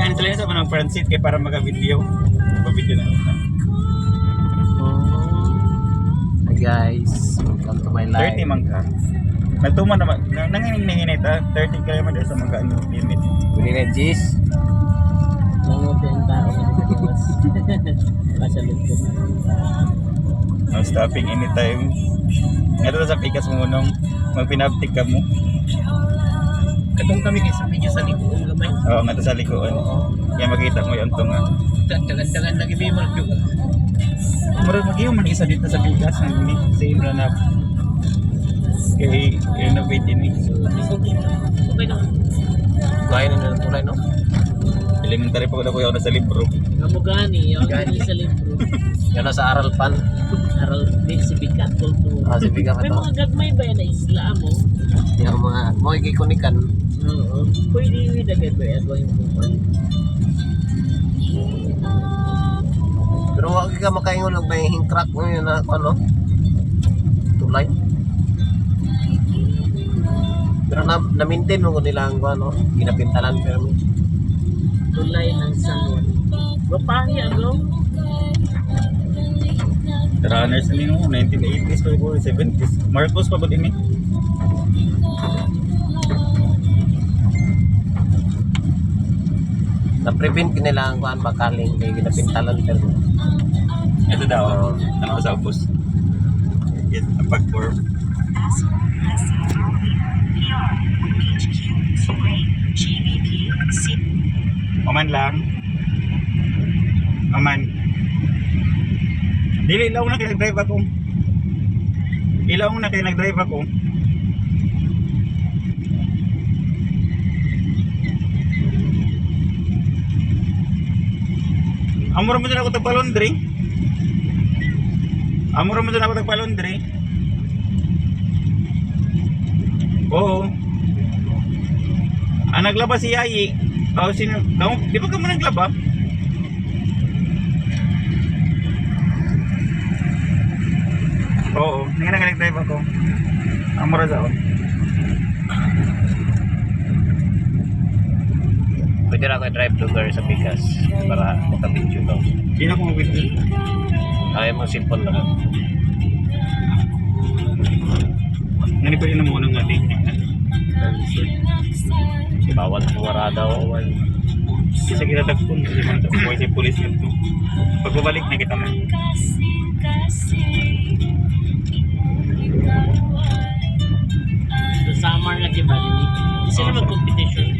Ano sila yun sa mga Francis kaya para maka-video. Maka-video na. Hi guys, welcome to my life. 30 man ka. Nagtuman naman. Nanginginit ha. 30 kaya man sa mga ano, limit. Huli na Jis. Nanguti ang tao na dito. Pasalot ko. No stopping anytime. Ngayon na sa pikas mo nung magpinaptik ka mo. Katong kami kay sa video sa likuan gamay. Oo, nga sa likuan. Kaya makita mo yung tunga. Dagan-dagan lagi ba mo nagduga. Murag mag-iyo man isa dito sa pikas. Same lang na. Kaya innovate ini. Okay na. Gaya na ng tulay, no? Elementary pa ko na kuya ako sa libro. Kamugani, yung gani sa libro. Yan na sa aral pan. Aral din si Bigat Kultura. Ah, si Bigat May ito. mga gagmay ba yan na isla mo? Yung mga ikikunikan. Oo. Pwede yung dagay ba yan yung buwan? Pero wag ka makaingon ng may hingkrak mo yun na ano? Tulay. Pero na-maintain mo nila ang ano, ginapintalan pero Tulay ng sangon. Bapahi ano? Runners na nino, 1980s pa ko, 70s. Marcos pa ba din eh? na-prevent kinilang kuan bakaling kay ginapintalan pero Ito daw, tanaw sa ubos. Yes, ang pag-form. Oman lang. Oman. Dili ilaw na kaya nag-drive ako. Ilaw na kaya nag-drive ako. Amuro mo din ako tagpalondre. Amuro mo din ako tagpalondre. Oo. Ah, naglaba si Yayi. Oh, sino? Di ba ka mo naglaba? Oo, hindi na nag-drive ako. Amuro sa ako. pwede na ako drive lugar sa Pikas para makabidyo to. Hindi na ako mag-video. Ayaw mo simple lang. Nani pa rin na muna nga din. Bawal kumara daw. Kasi kinatagpon. Kasi man ito. Buhay si police yun to. Pagbabalik na kita man. Sa summer lagi ba din? Sino mag-competition?